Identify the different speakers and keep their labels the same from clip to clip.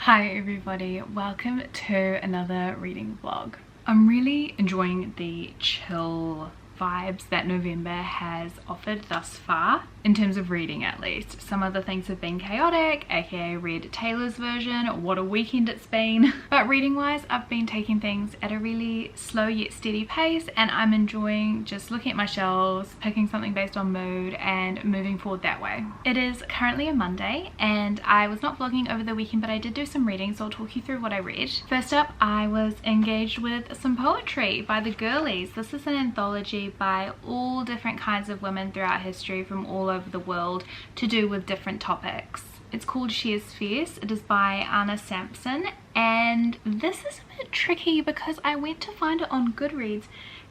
Speaker 1: Hi everybody, welcome to another reading vlog. I'm really enjoying the chill vibes that November has offered thus far, in terms of reading at least. Some other things have been chaotic, aka read Taylor's version, what a weekend it's been. But reading wise, I've been taking things at a really slow yet steady pace, and I'm enjoying just looking at my shelves, picking something based on mood and moving forward that way. It is currently a Monday and I was not vlogging over the weekend, but I did do some reading, so I'll talk you through what I read. First up, I was engaged with some poetry by the girlies. This is an anthology by all different kinds of women throughout history from all over the world, to do with different topics. It's called She Is Fierce. It is by Anna Sampson, and this is a bit tricky because I went to find it on Goodreads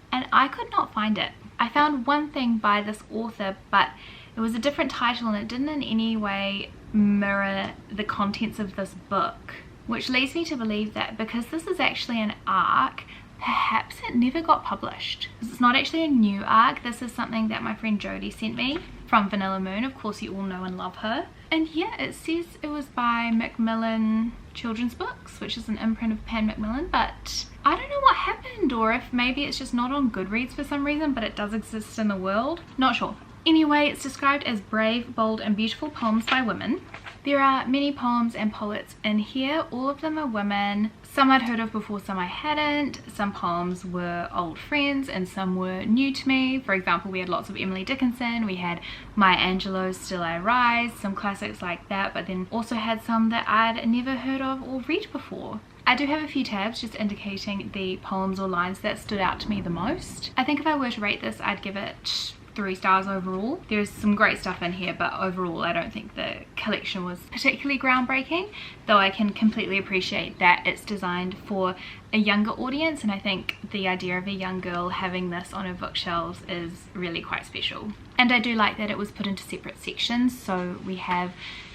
Speaker 1: and I could not find it. I found one thing by this author, but it was a different title and it didn't in any way mirror the contents of this book, which leads me to believe that because this is actually an arc, perhaps it never got published. It's not actually a new arc. This is something that my friend Jodie sent me from Vanilla Moon. Of course, you all know and love her. And yeah, it says it was by Macmillan Children's Books, which is an imprint of Pan Macmillan, but I don't know what happened, or if maybe it's just not on Goodreads for some reason, but it does exist in the world. Not sure. Anyway, it's described as brave, bold and beautiful poems by women. There are many poems and poets in here. All of them are women. Some I'd heard of before, some I hadn't. Some poems were old friends and some were new to me. For example, we had lots of Emily Dickinson, we had Maya Angelou's Still I Rise, some classics like that, but then also had some that I'd never heard of or read before. I do have a few tabs just indicating the poems or lines that stood out to me the most. I think if I were to rate this, I'd give it 3 stars overall. There's some great stuff in here, but overall I don't think the collection was particularly groundbreaking, though I can completely appreciate that it's designed for a younger audience, and I think the idea of a young girl having this on her bookshelves is really quite special. And I do like that it was put into separate sections, so we have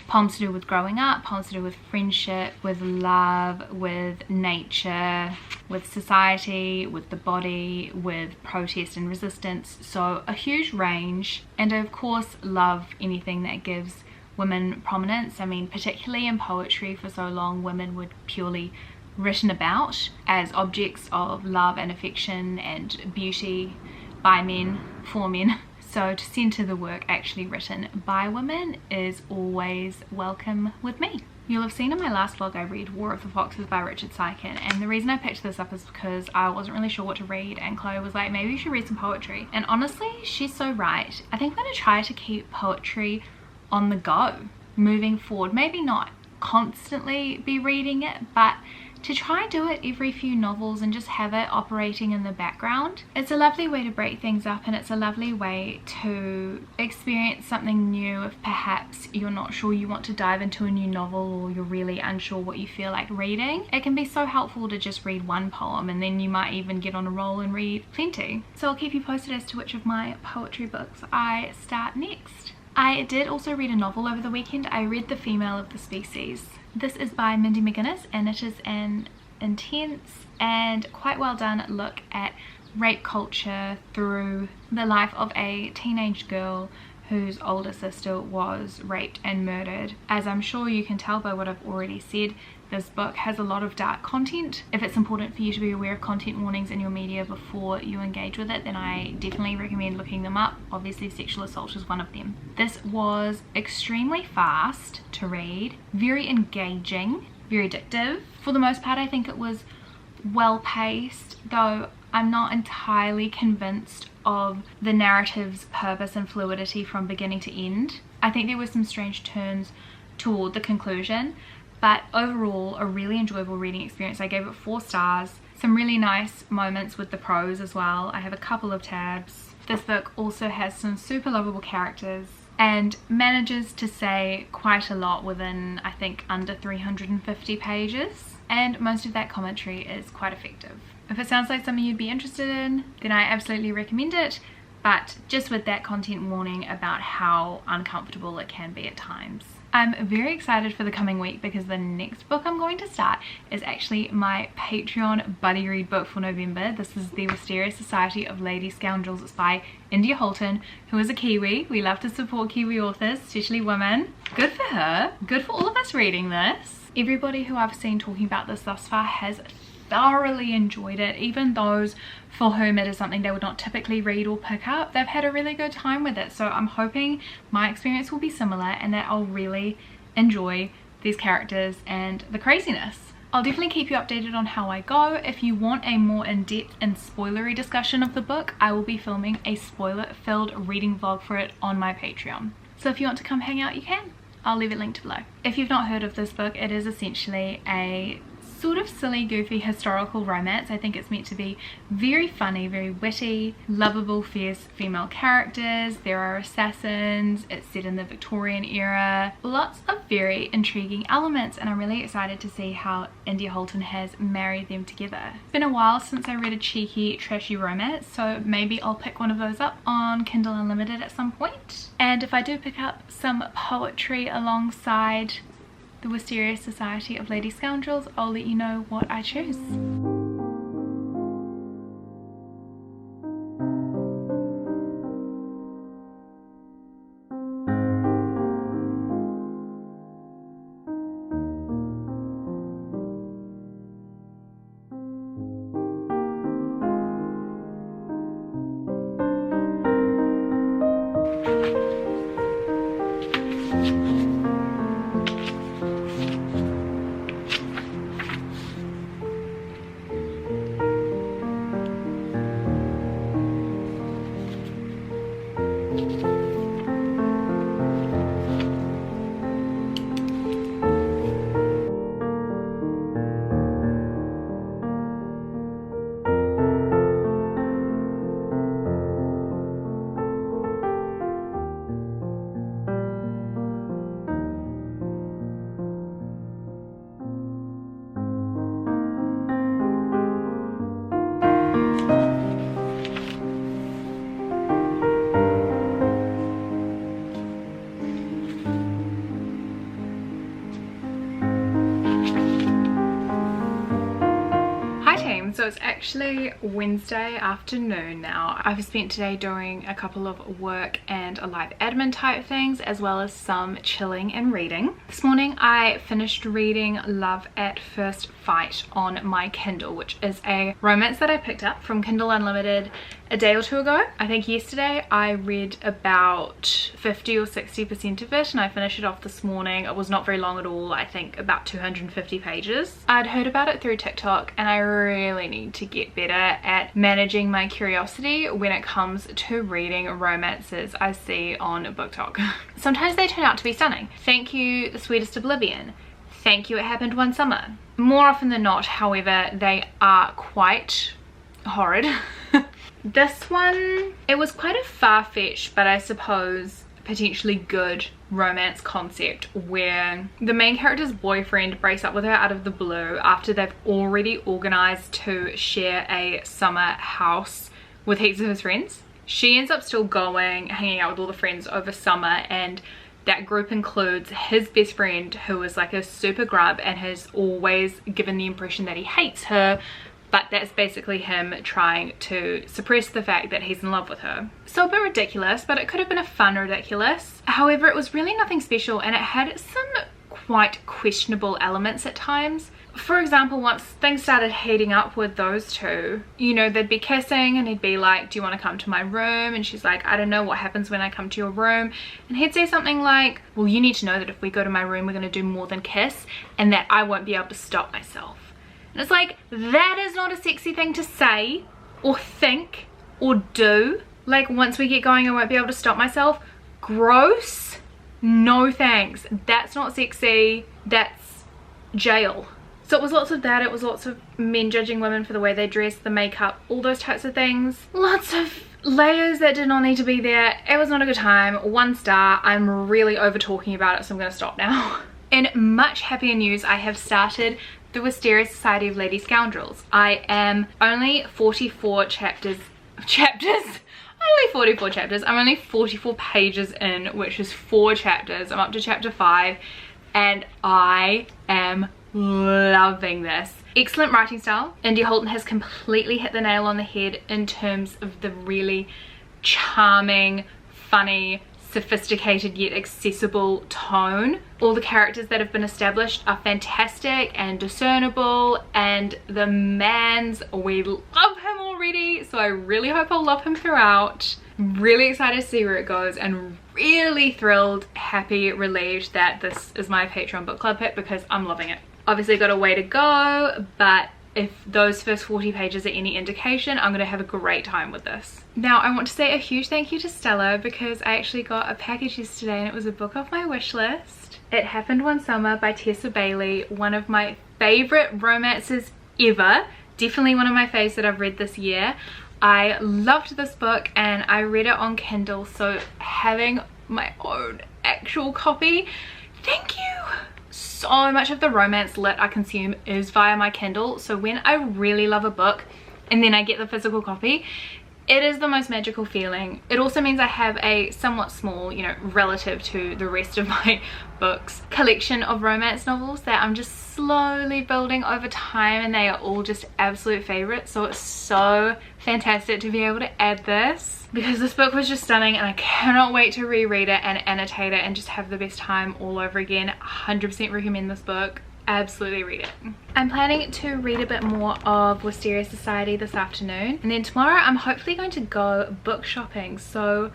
Speaker 1: poems to do with growing up, poems to do with friendship, with love, with nature, with society, with the body, with protest and resistance. So a huge range, and I of course love anything that gives women prominence. I mean, particularly in poetry, for so long women were purely written about as objects of love and affection and beauty by men, for men. So to centre the work actually written by women is always welcome with me. You'll have seen in my last vlog I read War of the Foxes by Richard Seikin, and the reason I picked this up is because I wasn't really sure what to read, and Chloe was like, maybe you should read some poetry. And honestly, she's so right. I think I'm going to try to keep poetry on the go moving forward. Maybe not constantly be reading it, but to try and do it every few novels and just have it operating in the background. It's a lovely way to break things up, and it's a lovely way to experience something new if perhaps you're not sure you want to dive into a new novel, or you're really unsure what you feel like reading. It can be so helpful to just read one poem and then you might even get on a roll and read plenty. So I'll keep you posted as to which of my poetry books I start next. I did also read a novel over the weekend. I read The Female of the Species. This is by Mindy McGuinness, and it is an intense and quite well done look at rape culture through the life of a teenage girl whose older sister was raped and murdered. As I'm sure you can tell by what I've already said, this book has a lot of dark content. If it's important for you to be aware of content warnings in your media before you engage with it, then I definitely recommend looking them up. Obviously sexual assault is one of them. This was extremely fast to read, very engaging, very addictive. For the most part, I think it was well paced, though I'm not entirely convinced of the narrative's purpose and fluidity from beginning to end. I think there were some strange turns toward the conclusion, but overall a really enjoyable reading experience. I gave it 4 stars. Some really nice moments with the prose as well. I have a couple of tabs. This book also has some super lovable characters and manages to say quite a lot within, I think, under 350 pages, and most of that commentary is quite effective. If it sounds like something you'd be interested in, then I absolutely recommend it, but just with that content warning about how uncomfortable it can be at times. I'm very excited for the coming week because the next book I'm going to start is actually my Patreon buddy read book for November. This is the Wisteria Society of Lady Scoundrels. It's by India Holton, who is a Kiwi. We love to support Kiwi authors, especially women. Good for her. Good for all of us reading this. Everybody who I've seen talking about this thus far has thoroughly enjoyed it. Even those for whom it is something they would not typically read or pick up, they've had a really good time with it. So I'm hoping my experience will be similar and that I'll really enjoy these characters and the craziness. I'll definitely keep you updated on how I go. If you want a more in-depth and spoilery discussion of the book, I will be filming a spoiler-filled reading vlog for it on my Patreon. So if you want to come hang out, you can. I'll leave it linked below. If you've not heard of this book, it is essentially a sort of silly, goofy historical romance. I think it's meant to be very funny, very witty, lovable, fierce female characters. There are assassins. It's set in the Victorian era. Lots of very intriguing elements, and I'm really excited to see how India Holton has married them together. It's been a while since I read a cheeky, trashy romance, so maybe I'll pick one of those up on Kindle Unlimited at some point. And if I do pick up some poetry alongside the Wisteria Society of Lady Scoundrels, I'll let you know what I choose. So it's actually Wednesday afternoon now. I've spent today doing a couple of work and a live admin type things, as well as some chilling and reading. This morning I finished reading Love at First Fight on my Kindle, which is a romance that I picked up from Kindle Unlimited a day or two ago. I think yesterday I read about 50 or 60% of it, and I finished it off this morning. It was not very long at all. I think about 250 pages. I'd heard about it through TikTok, and I really need to get better at managing my curiosity when it comes to reading romances I see on BookTok. Sometimes they turn out to be stunning. Thank you, The Sweetest Oblivion. Thank you, It Happened One Summer. More often than not, however, they are quite horrid. This one, it was quite a far-fetched, but I suppose potentially good romance concept where the main character's boyfriend breaks up with her out of the blue after they've already organized to share a summer house with heaps of his friends. She ends up still going, hanging out with all the friends over summer, and that group includes his best friend, who is like a super grub and has always given the impression that he hates her, but that's basically him trying to suppress the fact that he's in love with her. So a bit ridiculous, but it could have been a fun ridiculous. However, it was really nothing special, and it had some quite questionable elements at times. For example, once things started heating up with those two, you know, they'd be kissing and he'd be like, do you want to come to my room? And she's like, I don't know what happens when I come to your room. And he'd say something like, well, you need to know that if we go to my room, we're going to do more than kiss, and that I won't be able to stop myself. And it's like, that is not a sexy thing to say or think or do. Like, once we get going, I won't be able to stop myself. Gross. No thanks. That's not sexy. That's jail. So it was lots of that. It was lots of men judging women for the way they dress, the makeup, all those types of things. Lots of layers that did not need to be there. It was not a good time. 1 star. I'm really over talking about it, so I'm going to stop now. In much happier news, I have started the Wisteria Society of Lady Scoundrels. I am only 44 chapters. Only 44 chapters. I'm only 44 pages in, which is 4 chapters. I'm up to chapter 5, and I am loving this. Excellent writing style. India Holton has completely hit the nail on the head in terms of the really charming, funny, sophisticated yet accessible tone. All the characters that have been established are fantastic and discernible, and the mans, we love him already, so I really hope I'll love him throughout. Really excited to see where it goes, and really thrilled, happy, relieved that this is my Patreon book club pick because I'm loving it. Obviously got a way to go, but if those first 40 pages are any indication, I'm going to have a great time with this. Now I want to say a huge thank you to Stella because I actually got a package yesterday and it was a book off my wish list. It Happened One Summer by Tessa Bailey, one of my favourite romances ever. Definitely one of my faves that I've read this year. I loved this book and I read it on Kindle, so having my own actual copy, thank you! So much of the romance lit I consume is via my Kindle, so when I really love a book and then I get the physical copy, it is the most magical feeling. It also means I have a somewhat small, you know, relative to the rest of my books, collection of romance novels that I'm just slowly building over time, and they are all just absolute favorites. So it's so fantastic to be able to add this because this book was just stunning and I cannot wait to reread it and annotate it and just have the best time all over again. 100% recommend this book. Absolutely read it. I'm planning to read a bit more of Wisteria Society this afternoon, and then tomorrow I'm hopefully going to go book shopping, so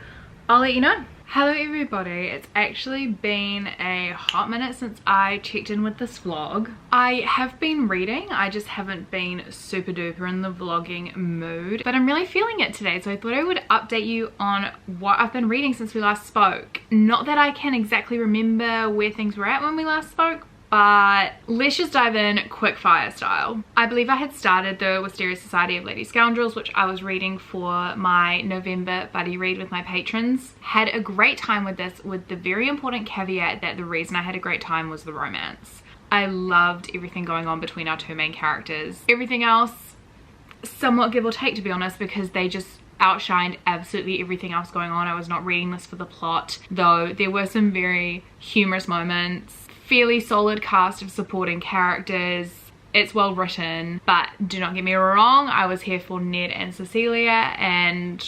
Speaker 1: I'll let you know. Hello everybody, it's actually been a hot minute since I checked in with this vlog. I have been reading, I just haven't been super duper in the vlogging mood, but I'm really feeling it today, so I thought I would update you on what I've been reading since we last spoke. Not that I can exactly remember where things were at when we last spoke, but let's just dive in quick fire style. I believe I had started the Wisteria Society of Lady Scoundrels, which I was reading for my November buddy read with my patrons. Had a great time with this, with the very important caveat that the reason I had a great time was the romance. I loved everything going on between our two main characters. Everything else, somewhat give or take, to be honest, because they just outshined absolutely everything else going on. I was not reading this for the plot, though there were some very humorous moments. Fairly solid cast of supporting characters. It's well written, but do not get me wrong, I was here for Ned and Cecilia, and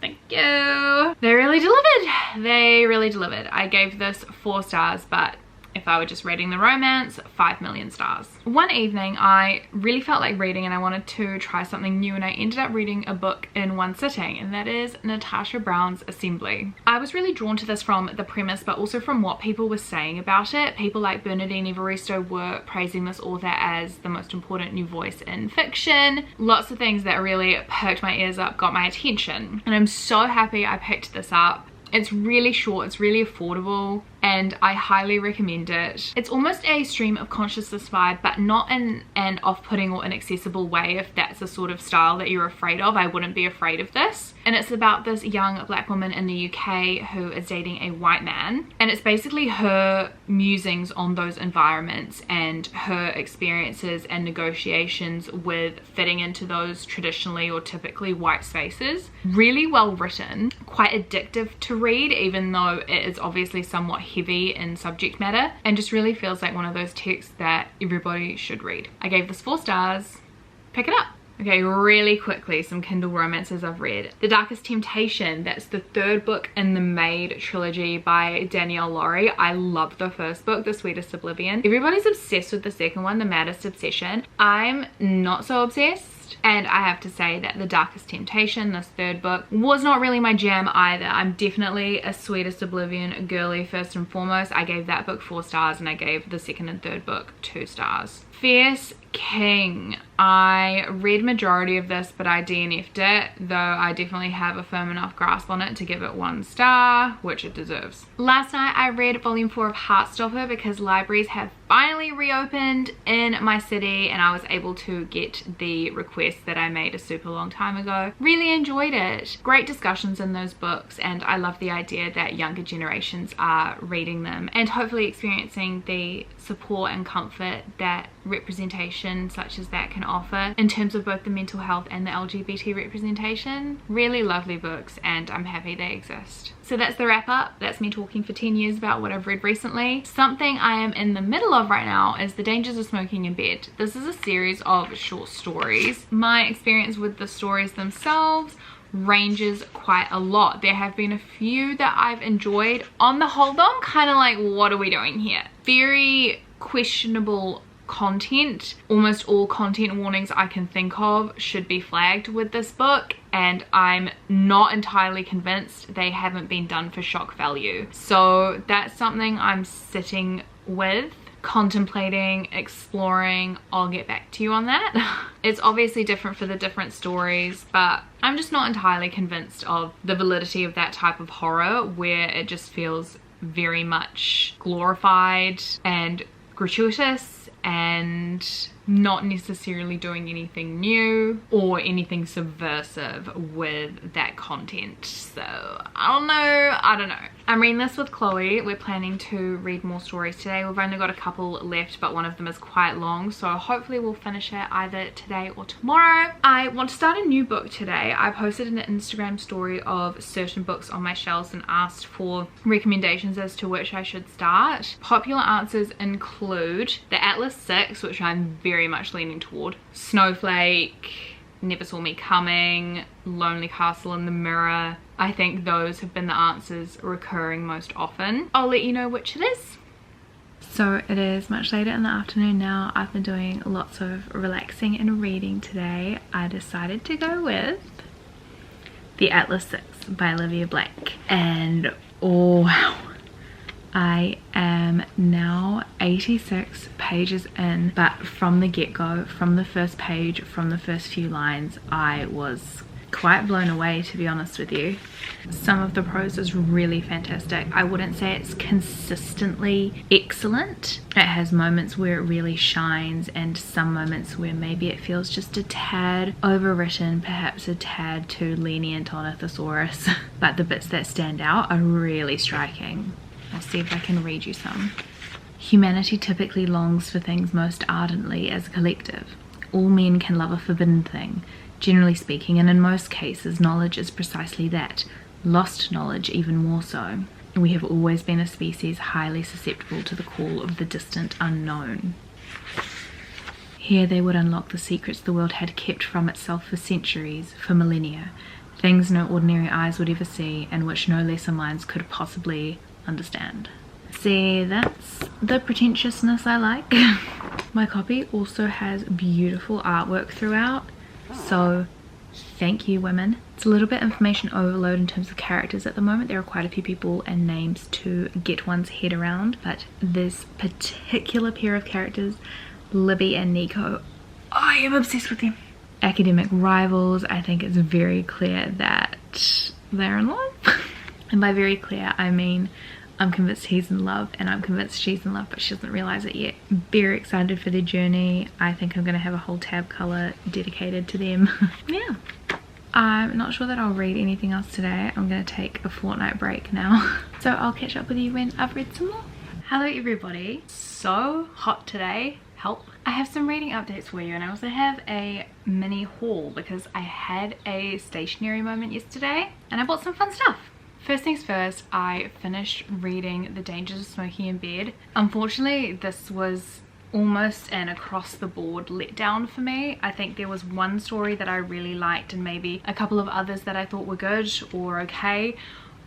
Speaker 1: thank you. They really delivered. They really delivered. I gave this 4 stars, but if I were just rating the romance, 5 million stars. One evening I really felt like reading and I wanted to try something new, and I ended up reading a book in one sitting, and that is Natasha Brown's Assembly. I was really drawn to this from the premise, but also from what people were saying about it. People like Bernardine Evaristo were praising this author as the most important new voice in fiction. Lots of things that really perked my ears up, got my attention, and I'm so happy I picked this up. It's really short, it's really affordable, and I highly recommend it. It's almost a stream of consciousness vibe, but not in an off-putting or inaccessible way. If that's the sort of style that you're afraid of, I wouldn't be afraid of this. And it's about this young black woman in the UK who is dating a white man, and it's basically her musings on those environments and her experiences and negotiations with fitting into those traditionally or typically white spaces. Really well written, quite addictive to read, even though it is obviously somewhat heavy in subject matter, and just really feels like one of those texts that everybody should read. I gave this 4 stars. Pick it up. Okay, really quickly, some Kindle Romances I've read. The Darkest Temptation, that's the 3rd book in the Maid trilogy by Danielle Laurie. I love the first book, The Sweetest Oblivion. Everybody's obsessed with the second one, The Maddest Obsession. I'm not so obsessed. And I have to say that The Darkest Temptation, this 3rd book, was not really my jam either. I'm definitely a Sweetest Oblivion girly first and foremost. I gave that book 4 stars and I gave the 2nd and 3rd book 2 stars. Fierce King. I read majority of this, but I DNF'd it, though I definitely have a firm enough grasp on it to give it 1 star, which it deserves. Last night I read volume 4 of Heartstopper because libraries have finally reopened in my city and I was able to get the request that I made a super long time ago. Really enjoyed it. Great discussions in those books, and I love the idea that younger generations are reading them and hopefully experiencing the support and comfort that representation such as that can offer in terms of both the mental health and the LGBT representation. Really lovely books, and I'm happy they exist. So that's the wrap up. That's me talking for 10 years about what I've read recently. Something I am in the middle of right now is The Dangers of Smoking in Bed. This is a series of short stories. My experience with the stories themselves ranges quite a lot. There have been a few that I've enjoyed. On the whole though, I'm kind of like, what are we doing here? Very questionable content. Almost all content warnings I can think of should be flagged with this book, and I'm not entirely convinced they haven't been done for shock value. So that's something I'm sitting with, contemplating, exploring. I'll get back to you on that. It's obviously different for the different stories, but I'm just not entirely convinced of the validity of that type of horror where it just feels very much glorified and gratuitous and not necessarily doing anything new or anything subversive with that content. So I don't know. I'm reading this with Chloe. We're planning to read more stories today. We've only got a couple left, but one of them is quite long, so hopefully we'll finish it either today or tomorrow. I want to start a new book today. I posted an Instagram story of certain books on my shelves and asked for recommendations as to which I should start. Popular answers include The Atlas 6, which I'm very much leaning toward, Snowflake, Never Saw Me Coming, Lonely Castle in the Mirror. I think those have been the answers recurring most often. I'll let you know which it is. So it is much later in the afternoon now. I've been doing lots of relaxing and reading today. I decided to go with The Atlas 6 by Olivia Blake. And oh wow, I am now 86 pages in, but from the get-go, from the first page, from the first few lines, I was quite blown away, to be honest with you. Some of the prose is really fantastic. I wouldn't say it's consistently excellent. It has moments where it really shines and some moments where maybe it feels just a tad overwritten, perhaps a tad too lenient on a thesaurus. But the bits that stand out are really striking. I'll see if I can read you some. Humanity typically longs for things most ardently as a collective. All men can love a forbidden thing, generally speaking, and in most cases knowledge is precisely that, lost knowledge even more so. We have always been a species highly susceptible to the call of the distant unknown. Here they would unlock the secrets the world had kept from itself for centuries, for millennia, things no ordinary eyes would ever see and which no lesser minds could possibly understand. See, that's the pretentiousness I like. My copy also has beautiful artwork throughout, so thank you, women. It's a little bit information overload in terms of characters at the moment. There are quite a few people and names to get one's head around, but this particular pair of characters, Libby and Nico, I am obsessed with them. Academic rivals. I think it's very clear that they're in love. And by very clear, I mean I'm convinced he's in love and I'm convinced she's in love, but she doesn't realize it yet. Very excited for their journey. I think I'm going to have a whole tab color dedicated to them. Yeah. I'm not sure that I'll read anything else today. I'm going to take a fortnight break now. So I'll catch up with you when I've read some more. Hello everybody. So hot today. Help. I have some reading updates for you, and I also have a mini haul because I had a stationery moment yesterday and I bought some fun stuff. First things first, I finished reading The Dangers of Smoking in Bed. Unfortunately, this was almost an across the board letdown for me. I think there was one story that I really liked and maybe a couple of others that I thought were good or okay.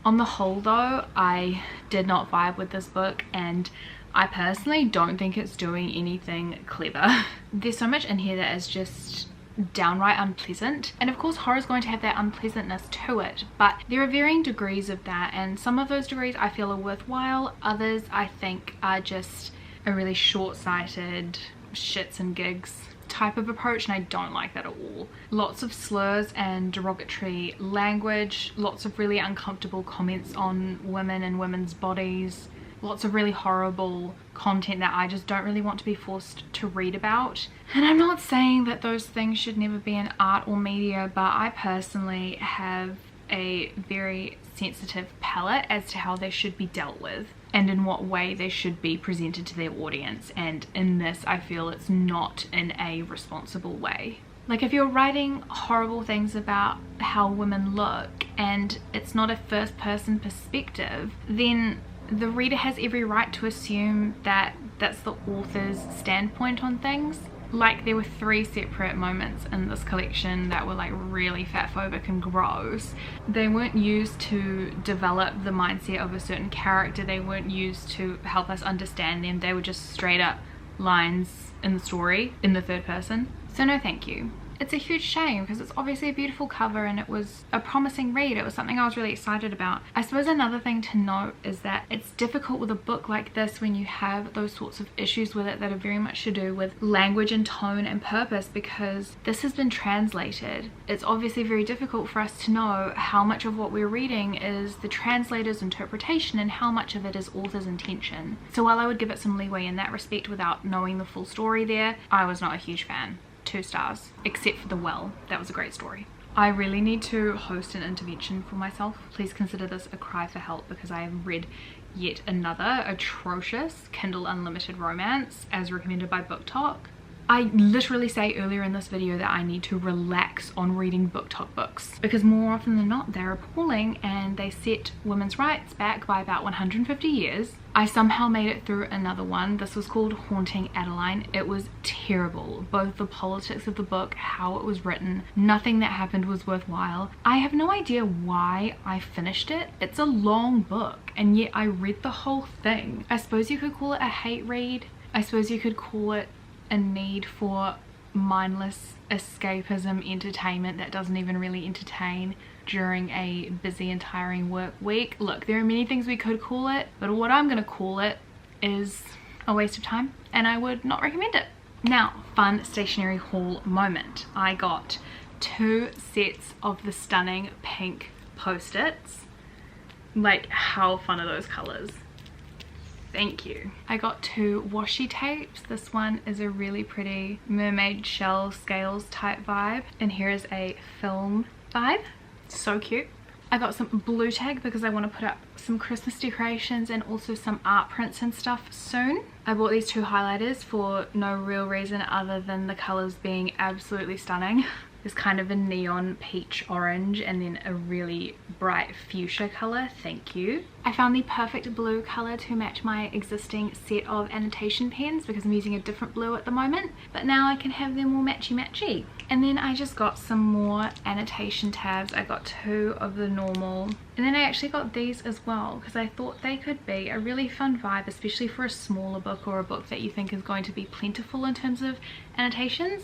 Speaker 1: On the whole though, I did not vibe with this book, and I personally don't think it's doing anything clever. There's so much in here that is just downright unpleasant, and of course horror is going to have that unpleasantness to it, but there are varying degrees of that, and some of those degrees I feel are worthwhile. Others I think are just a really short-sighted shits and gigs type of approach, and I don't like that at all. Lots of slurs and derogatory language, lots of really uncomfortable comments on women and women's bodies, lots of really horrible content that I just don't really want to be forced to read about. And I'm not saying that those things should never be in art or media, but I personally have a very sensitive palette as to how they should be dealt with and in what way they should be presented to their audience, and in this I feel it's not in a responsible way. Like, if you're writing horrible things about how women look and it's not a first person perspective, then the reader has every right to assume that that's the author's standpoint on things. Like, there were 3 separate moments in this collection that were like really fatphobic and gross. They weren't used to develop the mindset of a certain character. They weren't used to help us understand them. They were just straight up lines in the story in the third person. So no thank you. It's a huge shame because it's obviously a beautiful cover and it was a promising read. It was something I was really excited about. I suppose another thing to note is that it's difficult with a book like this when you have those sorts of issues with it that are very much to do with language and tone and purpose, because this has been translated. It's obviously very difficult for us to know how much of what we're reading is the translator's interpretation and how much of it is author's intention. So while I would give it some leeway in that respect without knowing the full story there, I was not a huge fan. 2 stars, except for the well. That was a great story. I really need to host an intervention for myself. Please consider this a cry for help because I have read yet another atrocious Kindle Unlimited romance as recommended by Book Talk. I literally say earlier in this video that I need to relax on reading Book Talk books because more often than not they're appalling and they set women's rights back by about 150 years. I somehow made it through another one. This was called Haunting Adeline. It was terrible. Both the politics of the book, how it was written, nothing that happened was worthwhile. I have no idea why I finished it. It's a long book and yet I read the whole thing. I suppose you could call it a hate read. I suppose you could call it a need for mindless escapism entertainment that doesn't even really entertain during a busy and tiring work week. Look, there are many things we could call it, but what I'm gonna call it is a waste of time and I would not recommend it. Now, fun stationery haul moment. I got 2 sets of the stunning pink post-its. Like, how fun are those colors? Thank you. I got 2 washi tapes. This one is a really pretty mermaid shell scales type vibe, and here is a film vibe. So cute. I got some blue tag because I want to put up some Christmas decorations and also some art prints and stuff soon. I bought these 2 highlighters for no real reason other than the colors being absolutely stunning. There's kind of a neon peach orange and then a really bright fuchsia color. Thank you. I found the perfect blue color to match my existing set of annotation pens because I'm using a different blue at the moment, but now I can have them all matchy. And then I just got some more annotation tabs. I got 2 of the normal, and then I actually got these as well because I thought they could be a really fun vibe, especially for a smaller book or a book that you think is going to be plentiful in terms of annotations.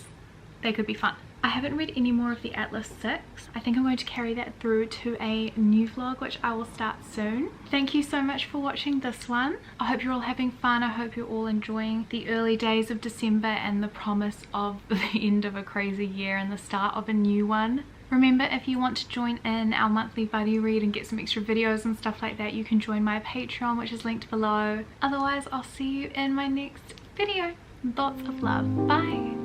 Speaker 1: They could be fun. I haven't read any more of the Atlas 6. I think I'm going to carry that through to a new vlog, which I will start soon. Thank you so much for watching this one. I hope you're all having fun. I hope you're all enjoying the early days of December and the promise of the end of a crazy year and the start of a new one. Remember, if you want to join in our monthly buddy read and get some extra videos and stuff like that, you can join my Patreon, which is linked below. Otherwise, I'll see you in my next video. Lots of love. Bye.